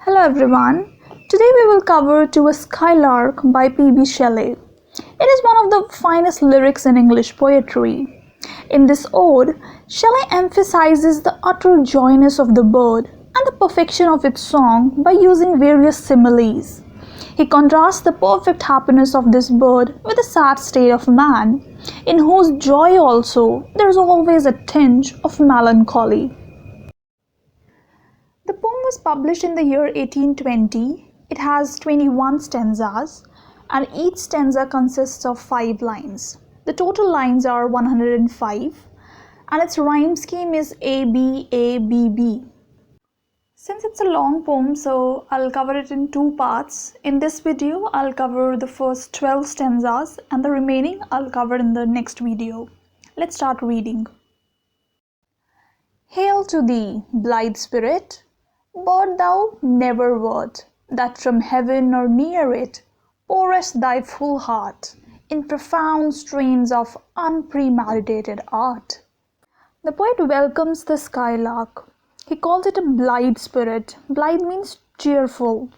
Hello everyone. Today we will cover To a Skylark by P.B. Shelley. It is one of the finest lyrics in English poetry. In this ode, Shelley emphasizes the utter joyness of the bird and the perfection of its song by using various similes. He contrasts the perfect happiness of this bird with the sad state of man, in whose joy also there is always a tinge of melancholy. The poem was published in the year 1820. It has 21 stanzas and each stanza consists of 5 lines. The total lines are 105 and its rhyme scheme is A-B, A-B-B. Since it's a long poem, so I'll cover it in 2 parts. In this video, I'll cover the first 12 stanzas and the remaining I'll cover in the next video. Let's start reading. Hail to thee, blithe spirit! Bird thou never wert, that from heaven or near it pourest thy full heart in profound strains of unpremeditated art. The poet welcomes the skylark. He calls it a blithe spirit. Blithe means cheerful.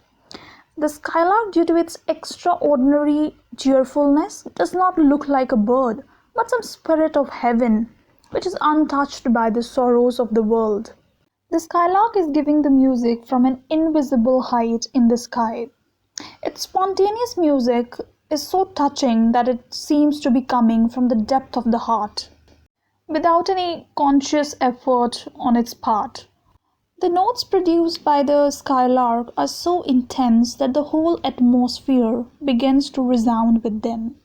The skylark, due to its extraordinary cheerfulness, does not look like a bird, but some spirit of heaven, which is untouched by the sorrows of the world. The skylark is giving the music from an invisible height in the sky. Its spontaneous music is so touching that it seems to be coming from the depth of the heart, without any conscious effort on its part. The notes produced by the skylark are so intense that the whole atmosphere begins to resound with them.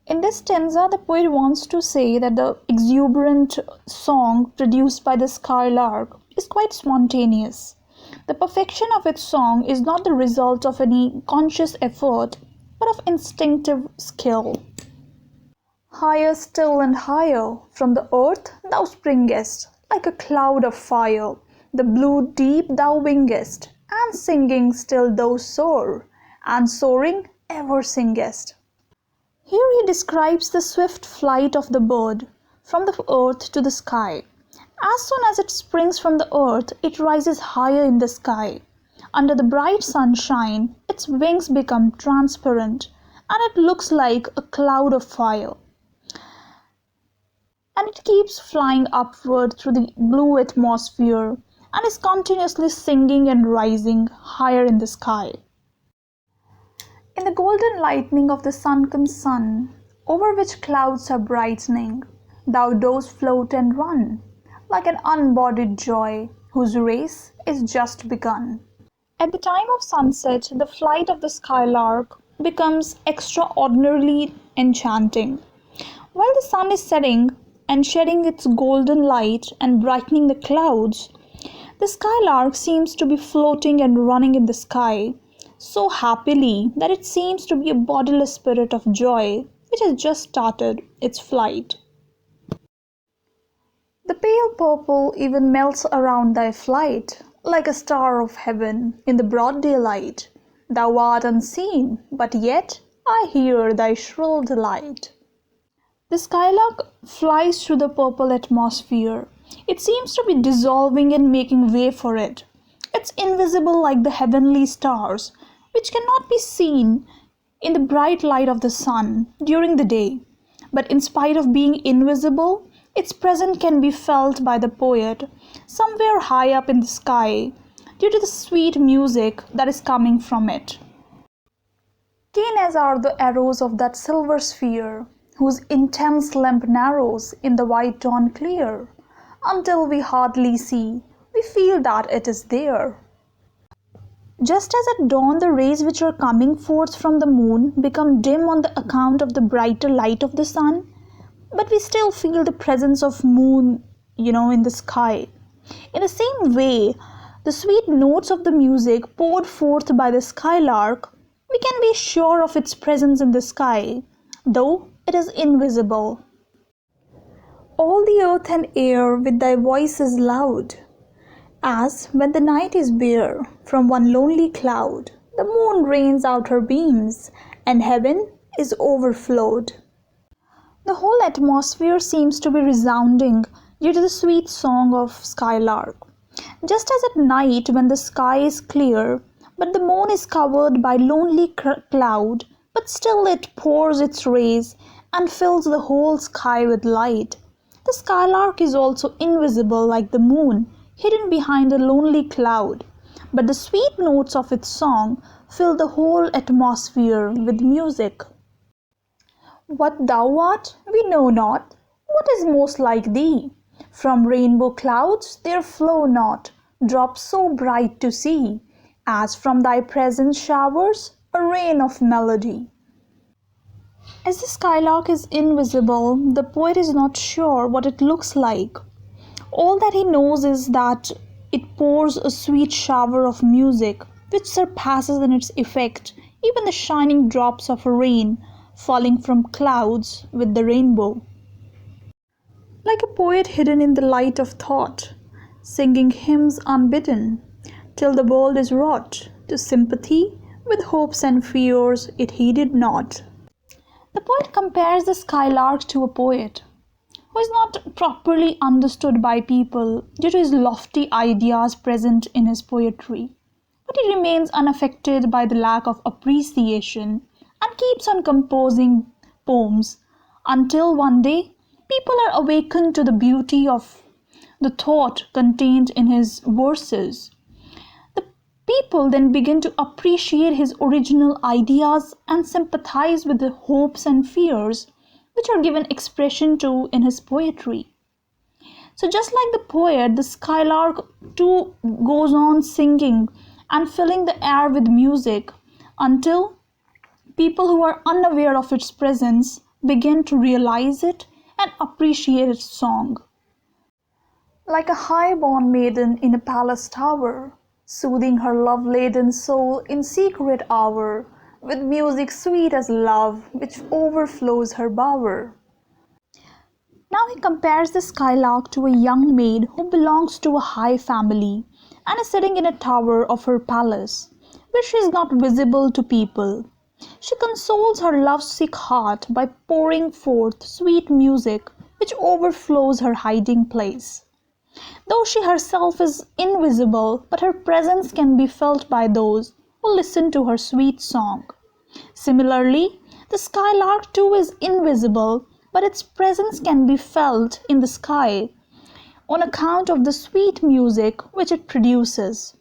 In this stanza, the poet wants to say that the exuberant song produced by the skylark is quite spontaneous. The perfection of its song is not the result of any conscious effort, but of instinctive skill. Higher still and higher from the earth thou springest, like a cloud of fire. The blue deep thou wingest, and singing still thou soar, and soaring ever singest. Here he describes the swift flight of the bird from the earth to the sky. As soon as it springs from the earth, it rises higher in the sky. Under the bright sunshine, its wings become transparent and it looks like a cloud of fire. And it keeps flying upward through the blue atmosphere and is continuously singing and rising higher in the sky. In the golden lightning of the sunken sun, over which clouds are brightening, thou dost float and run, like an unbodied joy, whose race is just begun. At the time of sunset, the flight of the skylark becomes extraordinarily enchanting. While the sun is setting and shedding its golden light and brightening the clouds, the skylark seems to be floating and running in the sky, so happily that it seems to be a bodiless spirit of joy which has just started its flight. The pale purple even melts around thy flight, like a star of heaven in the broad daylight. Thou art unseen, but yet I hear thy shrill delight. The skylark flies through the purple atmosphere. It seems to be dissolving and making way for it. It's invisible like the heavenly stars, which cannot be seen in the bright light of the sun during the day. But in spite of being invisible, its presence can be felt by the poet somewhere high up in the sky due to the sweet music that is coming from it. Keen as are the arrows of that silver sphere, whose intense lamp narrows in the white dawn clear, until we hardly see, we feel that it is there. Just as at dawn the rays which are coming forth from the moon become dim on the account of the brighter light of the sun, but we still feel the presence of moon, in the sky. In the same way, the sweet notes of the music poured forth by the skylark, we can be sure of its presence in the sky, though it is invisible. All the earth and air with thy voice is loud, as when the night is bare from one lonely cloud, the moon rains out her beams, and heaven is overflowed. The whole atmosphere seems to be resounding due to the sweet song of skylark. Just as at night when the sky is clear, but the moon is covered by lonely cloud, but still it pours its rays and fills the whole sky with light. The skylark is also invisible like the moon, hidden behind a lonely cloud, but the sweet notes of its song fill the whole atmosphere with music. What thou art, we know not. What is most like thee? From rainbow clouds there flow not drops so bright to see, as from thy presence showers a rain of melody. As the skylark is invisible, the poet is not sure what it looks like. All that he knows is that it pours a sweet shower of music which surpasses in its effect even the shining drops of rain falling from clouds with the rainbow. Like a poet hidden in the light of thought, singing hymns unbidden, till the world is wrought to sympathy with hopes and fears it heeded not. The poet compares the skylark to a poet who is not properly understood by people due to his lofty ideas present in his poetry, but he remains unaffected by the lack of appreciation and keeps on composing poems until one day people are awakened to the beauty of the thought contained in his verses. The people then begin to appreciate his original ideas and sympathize with the hopes and fears which are given expression to in his poetry. So just like the poet, the skylark too goes on singing and filling the air with music until people who are unaware of its presence begin to realize it and appreciate its song. Like a high-born maiden in a palace tower, soothing her love-laden soul in secret hour, with music sweet as love, which overflows her bower. Now he compares the skylark to a young maid who belongs to a high family and is sitting in a tower of her palace, where she is not visible to people. She consoles her lovesick heart by pouring forth sweet music which overflows her hiding place. Though she herself is invisible, but her presence can be felt by those who listen to her sweet song. Similarly, the skylark too is invisible, but its presence can be felt in the sky on account of the sweet music which it produces.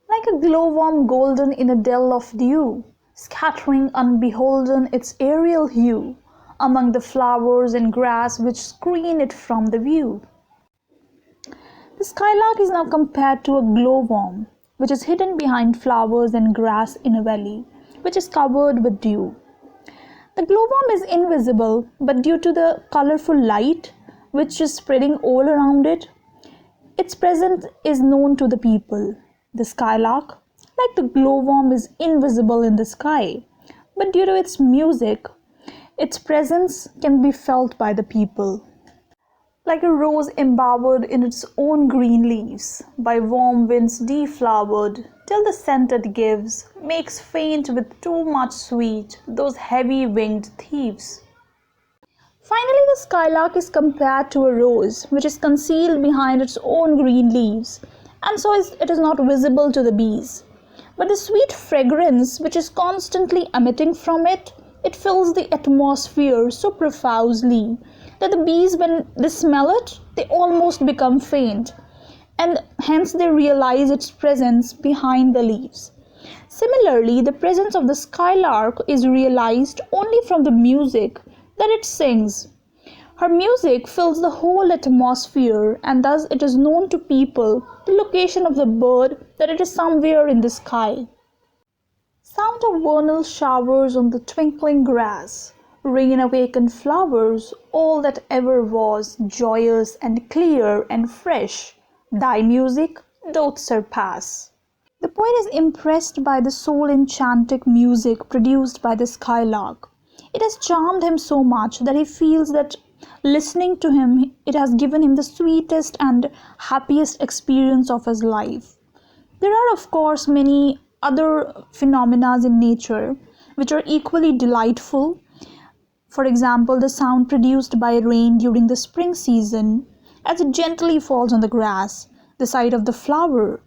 Like a glowworm golden in a dell of dew, scattering unbeholden its aëreal hue among the flowers and grass which screen it from the view. The skylark is now compared to a glowworm, which is hidden behind flowers and grass in a valley, which is covered with dew. The glowworm is invisible, but due to the colorful light which is spreading all around it, its presence is known to the people. The skylark, like the glowworm, is invisible in the sky, but due to its music, its presence can be felt by the people. Like a rose embowered in its own green leaves, by warm winds deflowered, till the scent it gives makes faint with too much sweet those heavy-winged thieves. Finally, the skylark is compared to a rose which is concealed behind its own green leaves, and so it is not visible to the bees. But the sweet fragrance which is constantly emitting from it, it fills the atmosphere so profusely that the bees, when they smell it, they almost become faint, and hence they realize its presence behind the leaves. Similarly, the presence of the skylark is realized only from the music that it sings. Her music fills the whole atmosphere, and thus it is known to people the location of the bird, that it is somewhere in the sky. Sound of vernal showers on the twinkling grass, rain-awaken'd flowers, all that ever was joyous and clear and fresh, thy music doth surpass. The poet is impressed by the soul-enchanting music produced by the skylark. It has charmed him so much that he feels that listening to him, it has given him the sweetest and happiest experience of his life. There are, of course, many other phenomena in nature which are equally delightful. For example, the sound produced by rain during the spring season as it gently falls on the grass, the sight of the flower.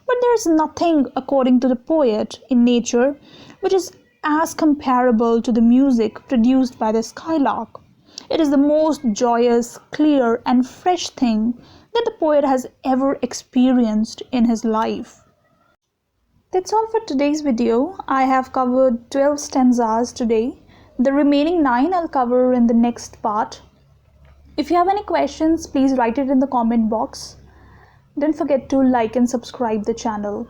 But there is nothing, according to the poet, in nature which is as comparable to the music produced by the skylark. It is the most joyous, clear, and fresh thing that the poet has ever experienced in his life. That's all for today's video. I have covered 12 stanzas today. The remaining 9 I'll cover in the next part. If you have any questions, please write it in the comment box. Don't forget to like and subscribe the channel.